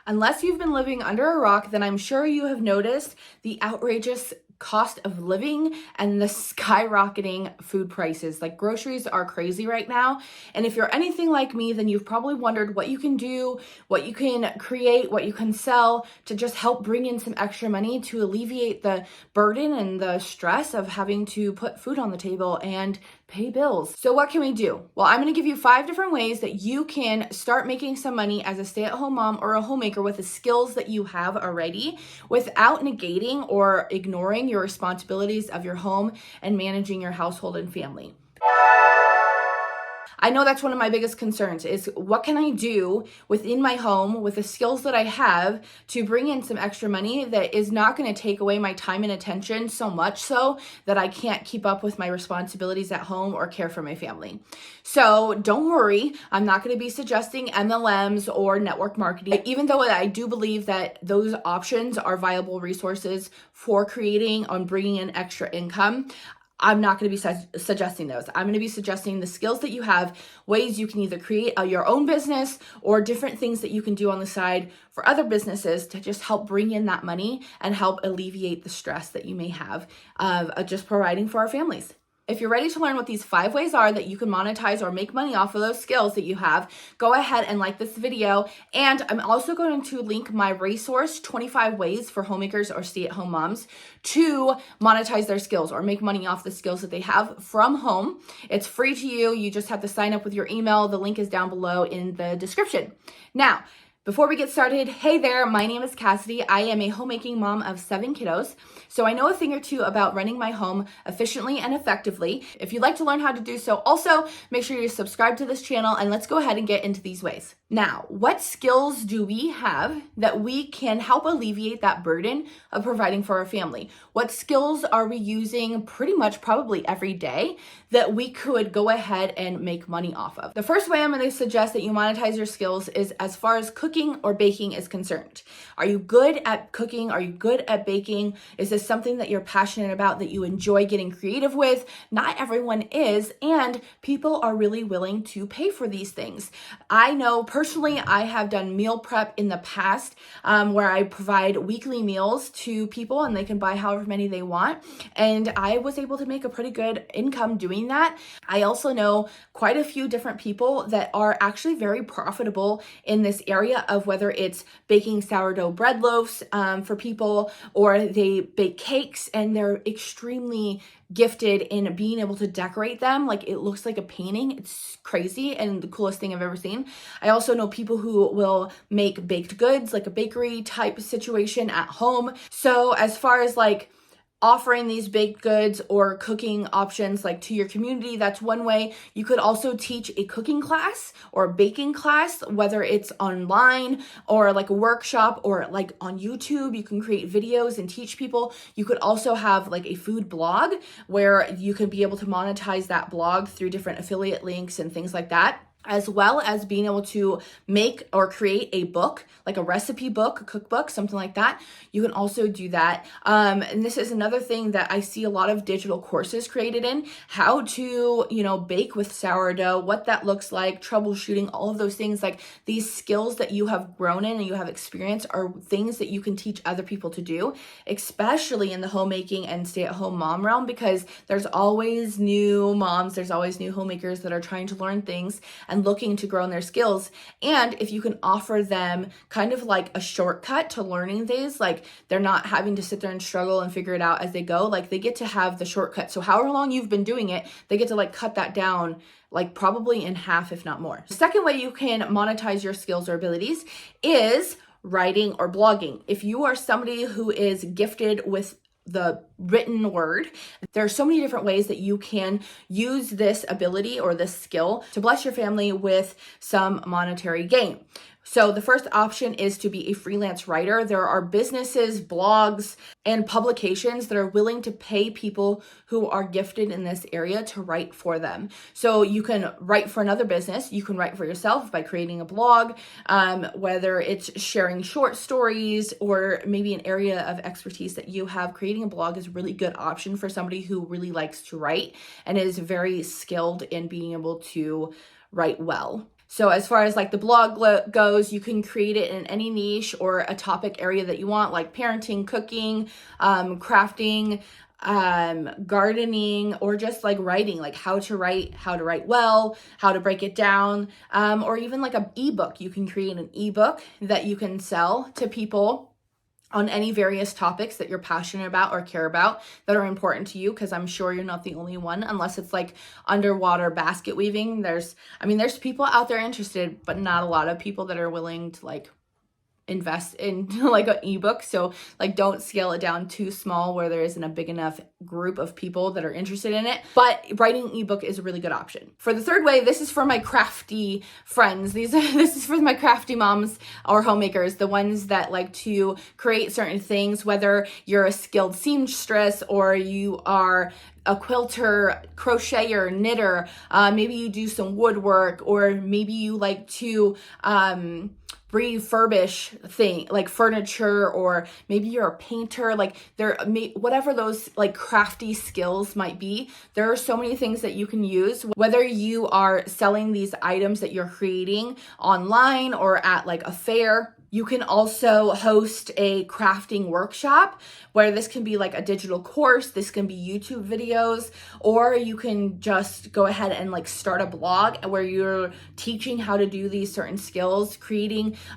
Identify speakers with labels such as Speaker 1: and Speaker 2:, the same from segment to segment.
Speaker 1: Unless you've been living under a rock, then I'm sure you have noticed the outrageous cost of living and the skyrocketing food prices. Like, groceries are crazy right now. And if you're anything like me, then you've probably wondered what you can do, what you can create, what you can sell to just help bring in some extra money to alleviate the burden and the stress of having to put food on the table and pay bills. So what can we do? Well, I'm going to give you 5 different ways that you can start making some money as a stay-at-home mom or a homemaker with the skills that you have already without negating or ignoring your responsibilities of your home and managing your household and family. I know that's one of my biggest concerns is what can I do within my home with the skills that I have to bring in some extra money that is not going to take away my time and attention so much so that I can't keep up with my responsibilities at home or care for my family. So don't worry, I'm not going to be suggesting MLMs or network marketing, even though I do believe that those options are viable resources for creating and bringing in extra income. I'm not going to be suggesting those. I'm going to be suggesting the skills that you have, ways you can either create your own business or different things that you can do on the side for other businesses to just help bring in that money and help alleviate the stress that you may have of just providing for our families. If you're ready to learn what these 5 ways are that you can monetize or make money off of those skills that you have, go ahead and like this video. And I'm also going to link my resource, 25 ways for homemakers or stay-at-home moms to monetize their skills or make money off the skills that they have from home. It's free to you. You just have to sign up with your email. The link is down below in the description. Now, before we get started, hey there, my name is Cassidy. I am a homemaking mom of 7 kiddos, so I know a thing or two about running my home efficiently and effectively. If you'd like to learn how to do so, also make sure you subscribe to this channel and let's go ahead and get into these ways. Now, what skills do we have that we can help alleviate that burden of providing for our family? What skills are we using pretty much probably every day that we could go ahead and make money off of? The first way I'm going to suggest that you monetize your skills is as far as cooking or baking is concerned. Are you good at cooking? Are you good at baking? Is this something that you're passionate about, that you enjoy getting creative with? Not everyone is, and people are really willing to pay for these things. I know personally, I have done meal prep in the past where I provide weekly meals to people and they can buy however many they want. And I was able to make a pretty good income doing that. I also know quite a few different people that are actually very profitable in this area of whether it's baking sourdough bread loaves for people, or they bake cakes and they're extremely gifted in being able to decorate them. Like, it looks like a painting. It's crazy and the coolest thing I've ever seen. I also know people who will make baked goods, like a bakery type situation at home. So as far as like offering these baked goods or cooking options like to your community, that's one way. You could also teach a cooking class or a baking class, whether it's online or like a workshop or like on YouTube. You can create videos and teach people. You could also have like a food blog where you could be able to monetize that blog through different affiliate links and things like that, as well as being able to make or create a book, like a recipe book, a cookbook, something like that. You can also do that. And this is another thing that I see a lot of digital courses created in, how to, bake with sourdough, what that looks like, troubleshooting, all of those things. Like, these skills that you have grown in and you have experience are things that you can teach other people to do, especially in the homemaking and stay-at-home mom realm, because there's always new moms, there's always new homemakers that are trying to learn things and looking to grow in their skills. And if you can offer them kind of like a shortcut to learning these, like they're not having to sit there and struggle and figure it out as they go, like they get to have the shortcut. So however long you've been doing it, they get to like cut that down like probably in half, if not more. The second way you can monetize your skills or abilities is writing or blogging. If you are somebody who is gifted with the written word, there are so many different ways that you can use this ability or this skill to bless your family with some monetary gain. So the first option is to be a freelance writer. There are businesses, blogs, and publications that are willing to pay people who are gifted in this area to write for them. So you can write for another business. You can write for yourself by creating a blog, whether it's sharing short stories or maybe an area of expertise that you have. Creating a blog is a really good option for somebody who really likes to write and is very skilled in being able to write well. So as far as like the blog goes, you can create it in any niche or a topic area that you want, like parenting, cooking, crafting, gardening, or just like writing, like how to write well, how to break it down, or even like an ebook. You can create an ebook that you can sell to people on any various topics that you're passionate about or care about that are important to you, because I'm sure you're not the only one, unless it's like underwater basket weaving. There's people out there interested, but not a lot of people that are willing to like invest in like an ebook. So like don't scale it down too small where there isn't a big enough group of people that are interested in it. But writing an ebook is a really good option. For the third way, this is for my crafty friends. This is for my crafty moms or homemakers, the ones that like to create certain things, whether you're a skilled seamstress or you are a quilter, crocheter, knitter, maybe you do some woodwork, or maybe you like to refurbish like furniture, or maybe you're a painter, like whatever those like crafty skills might be. There are so many things that you can use, whether you are selling these items that you're creating online or at like a fair. You can also host a crafting workshop, where this can be like a digital course, this can be YouTube videos, or you can just go ahead and like start a blog where you're teaching how to do these certain skills.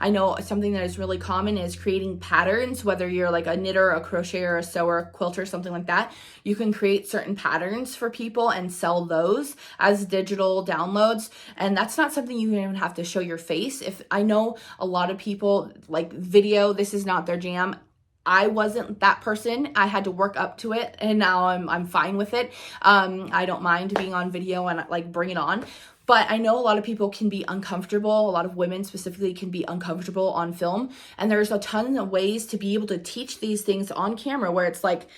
Speaker 1: I know something that is really common is creating patterns, whether you're like a knitter, a crocheter, a sewer, a quilter, something like that. You can create certain patterns for people and sell those as digital downloads. And that's not something you even have to show your face. If I know a lot of people like video, this is not their jam. I wasn't that person. I had to work up to it, and now I'm fine with it. I don't mind being on video and like bring it on. But I know a lot of people can be uncomfortable. A lot of women specifically can be uncomfortable on film. And there's a ton of ways to be able to teach these things on camera, where it's like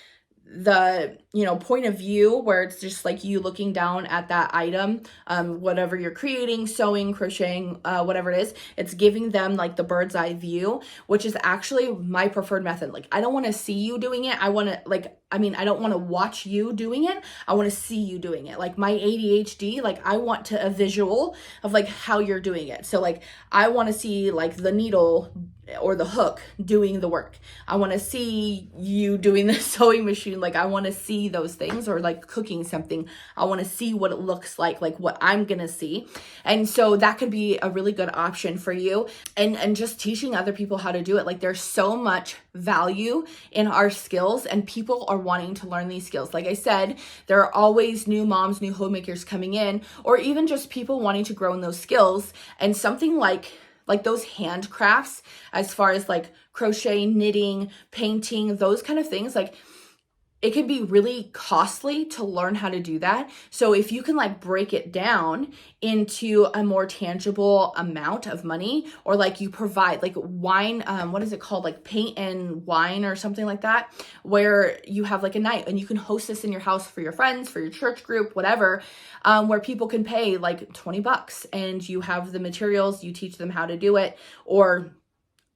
Speaker 1: the point of view, where it's just like you looking down at that item, whatever you're creating, sewing, crocheting, whatever it is. It's giving them like the bird's eye view, which is actually my preferred method. Like I don't want to see you doing it. I don't want to watch you doing it. I want to see you doing it. Like my ADHD, like I want a visual of like how you're doing it. So like I want to see like the needle or the hook doing the work. I want to see you doing the sewing machine. Like I want to see those things, or like cooking something. I want to see what it looks like what I'm going to see. And so that could be a really good option for you. And just teaching other people how to do it. Like there's so much value in our skills, and people are wanting to learn these skills. Like I said, there are always new moms, new homemakers coming in, or even just people wanting to grow in those skills. And something like those handcrafts, as far as like crochet, knitting, painting, those kind of things, like it can be really costly to learn how to do that. So if you can like break it down into a more tangible amount of money, or like you provide like wine, what is it called? Like paint and wine or something like that, where you have like a night and you can host this in your house for your friends, for your church group, whatever, where people can pay like $20 and you have the materials, you teach them how to do it, or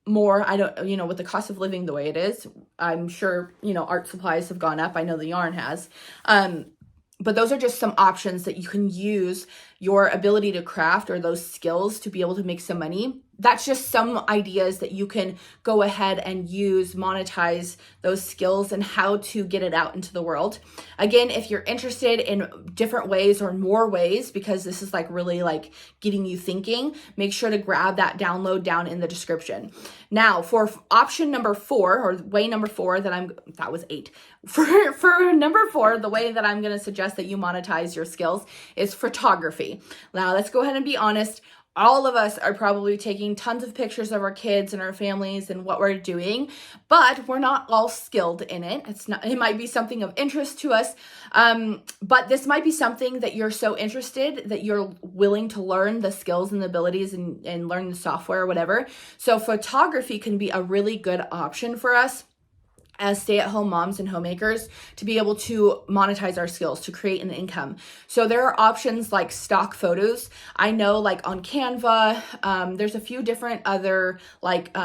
Speaker 1: more. I don't, with the cost of living the way it is, I'm sure, art supplies have gone up. I know the yarn has. But those are just some options that you can use your ability to craft or those skills to be able to make some money. That's just some ideas that you can go ahead and use, monetize those skills and how to get it out into the world. Again, if you're interested in different ways or more ways, because this is like really like getting you thinking, make sure to grab that download down in the description. Now for option number 4, or way number 4 that was 8. For number 4, the way that I'm going to suggest that you monetize your skills is photography. Now let's go ahead and be honest. All of us are probably taking tons of pictures of our kids and our families and what we're doing, but we're not all skilled in it. It might be something of interest to us, but this might be something that you're so interested that you're willing to learn the skills and the abilities and learn the software or whatever. So photography can be a really good option for us. as stay-at-home moms and homemakers to be able to monetize our skills, to create an income. So there are options like stock photos. I know like on Canva, there's a few different other like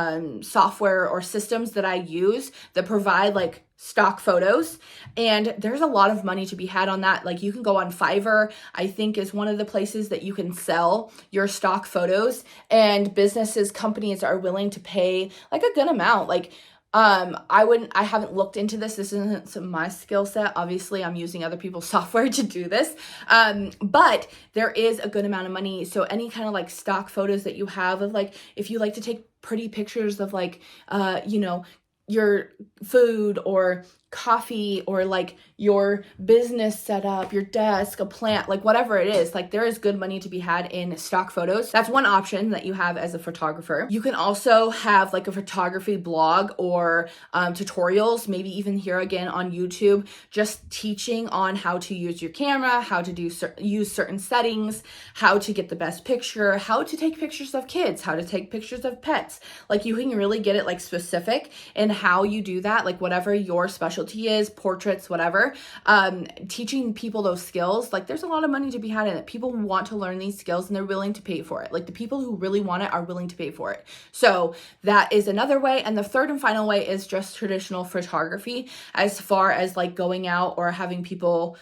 Speaker 1: software or systems that I use that provide like stock photos, and there's a lot of money to be had on that. Like you can go on Fiverr, I think is one of the places that you can sell your stock photos, and businesses, companies are willing to pay like a good amount. Like I haven't looked into this. This isn't my skill set. Obviously, I'm using other people's software to do this. But there is a good amount of money. So any kind of like stock photos that you have of like, if you like to take pretty pictures of like, your food or coffee or like your business setup, your desk, a plant, like whatever it is, like there is good money to be had in stock photos. That's one option that you have as a photographer. You can also have like a photography blog or tutorials, maybe even here again on YouTube, just teaching on how to use your camera, how to use certain settings, how to get the best picture, how to take pictures of kids, how to take pictures of pets. Like you can really get it like specific in how you do that, like whatever your specialty is, portraits, whatever, teaching people those skills. Like there's a lot of money to be had in it. People want to learn these skills and they're willing to pay for it. Like the people who really want it are willing to pay for it. So that is another way. And the third and final way is just traditional photography, as far as like going out or having people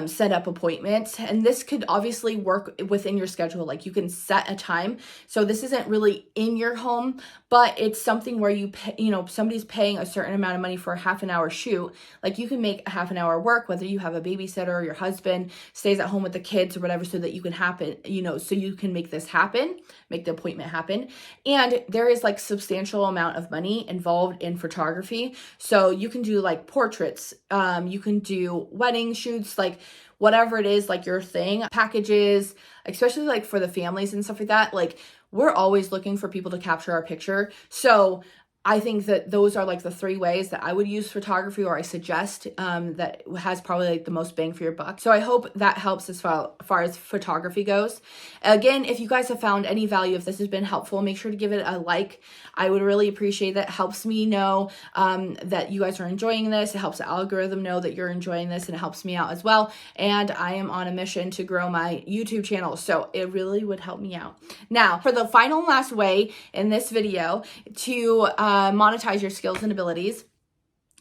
Speaker 1: set up appointments. And this could obviously work within your schedule. Like you can set a time. So this isn't really in your home, but it's something where you pay, somebody's paying a certain amount of money for a half an hour shoot. Like you can make a half an hour work, whether you have a babysitter or your husband stays at home with the kids or whatever, so that you can so you can make this happen, make the appointment happen. And there is like substantial amount of money involved in photography. So you can do like portraits, you can do wedding shoots, like whatever it is, like your thing, packages, especially like for the families and stuff like that. Like we're always looking for people to capture our picture. So I think that those are like the three ways that I would use photography, or I suggest, that has probably like the most bang for your buck. So I hope that helps as far as photography goes. Again, if you guys have found any value, if this has been helpful, make sure to give it a like. I would really appreciate that. It helps me know that you guys are enjoying this. It helps the algorithm know that you're enjoying this, and it helps me out as well. And I am on a mission to grow my YouTube channel, so it really would help me out. Now, for the final and last way in this video to monetize your skills and abilities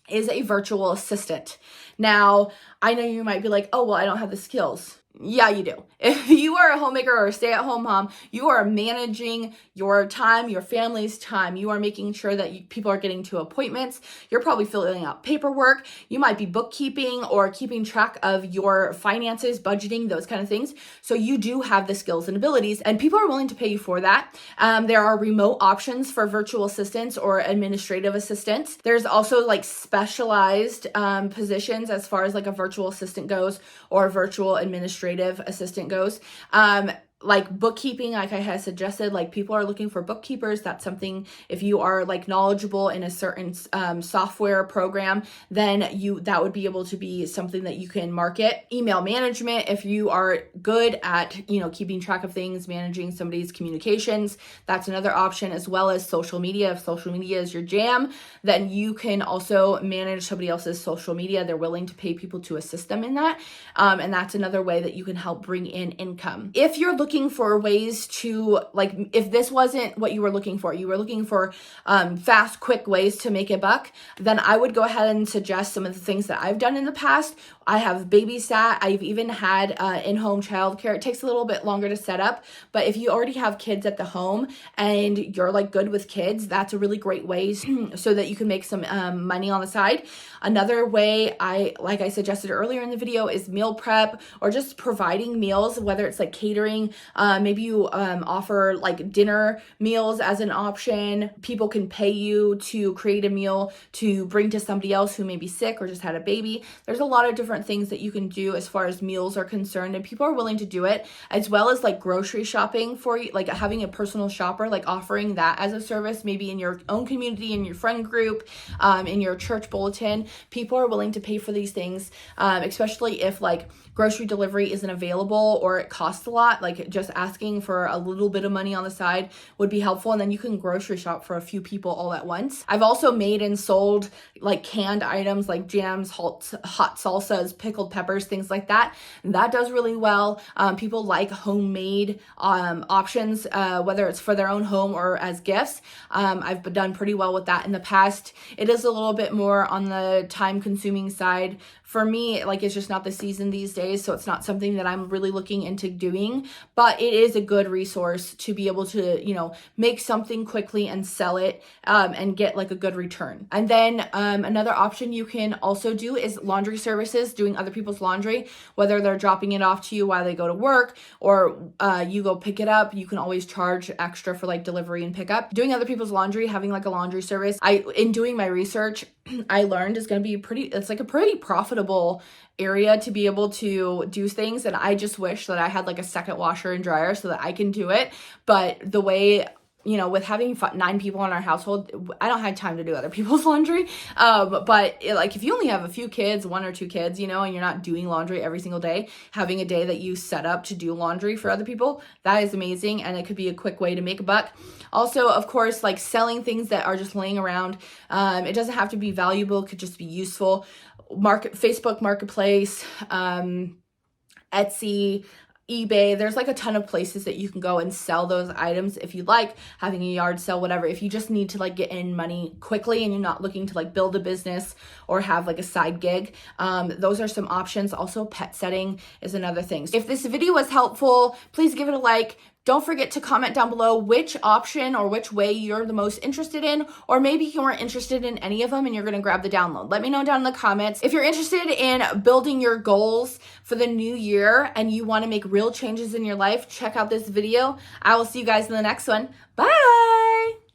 Speaker 1: is a virtual assistant. Now, I know you might be like, oh, well, I don't have the skills. Yeah, you do. If you are a homemaker or a stay-at-home mom, you are managing your time, your family's time. You are making sure that people are getting to appointments. You're probably filling out paperwork. You might be bookkeeping or keeping track of your finances, budgeting, those kind of things. So you do have the skills and abilities, and people are willing to pay you for that. There are remote options for virtual assistants or administrative assistants. There's also like specialized positions as far as like a virtual assistant goes, or a virtual administrative assistant goes. Like bookkeeping, like I had suggested, like people are looking for bookkeepers. That's something, if you are like knowledgeable in a certain software program, then that would be able to be something that you can market. Email management, if you are good at keeping track of things, managing somebody's communications, that's another option, as well as social media. If social media is your jam, then you can also manage somebody else's social media. They're willing to pay people to assist them in that, and that's another way that you can help bring in income. If you're looking for ways to, like, if this wasn't what you were looking for, you were looking for fast, quick ways to make a buck, then I would go ahead and suggest some of the things that I've done in the past. I have babysat. I've even had in-home childcare. It takes a little bit longer to set up, but if you already have kids at the home and you're like good with kids, that's a really great way so that you can make some money on the side. Another way, like I suggested earlier in the video, is meal prep, or just providing meals, whether it's like catering. Maybe you offer like dinner meals as an option. People can pay you to create a meal to bring to somebody else who may be sick or just had a baby. There's a lot of different different things that you can do as far as meals are concerned, and people are willing to do it, as well as like grocery shopping for you, like having a personal shopper, like offering that as a service, maybe in your own community, in your friend group, in your church bulletin. People are willing to pay for these things, especially if like grocery delivery isn't available or it costs a lot. Like just asking for a little bit of money on the side would be helpful, and then you can grocery shop for a few people all at once. I've also made and sold like canned items like jams, hot salsas, pickled peppers, things like that. And that does really well. People like homemade options, whether it's for their own home or as gifts. I've done pretty well with that in the past. It is a little bit more on the time consuming side. For me, like it's just not the season these days, so it's not something that I'm really looking into doing, but it is a good resource to be able to, you know, make something quickly and sell it and get like a good return. And then another option you can also do is laundry services, doing other people's laundry, whether they're dropping it off to you while they go to work or you go pick it up. You can always charge extra for like delivery and pickup. Doing other people's laundry, having like a laundry service, in doing my research, I learned is going to be it's like a pretty profitable area to be able to do things. And I just wish that I had like a second washer and dryer so that I can do it. But the way, you know, with having 9 people in our household, I don't have time to do other people's laundry. But like if you only have a few kids, 1 or 2 kids, you know, and you're not doing laundry every single day, having a day that you set up to do laundry for other people, that is amazing. And it could be a quick way to make a buck. Also, of course, like selling things that are just laying around. It doesn't have to be valuable. It could just be useful. Facebook Marketplace, Etsy, eBay, there's like a ton of places that you can go and sell those items if you like, having a yard sale, whatever. If you just need to like get in money quickly and you're not looking to like build a business or have like a side gig, those are some options. Also, pet setting is another thing. If this video was helpful, please give it a like. Don't forget to comment down below which option or which way you're the most interested in, or maybe you weren't interested in any of them and you're gonna grab the download. Let me know down in the comments. If you're interested in building your goals for the new year and you wanna make real changes in your life, check out this video. I will see you guys in the next one. Bye!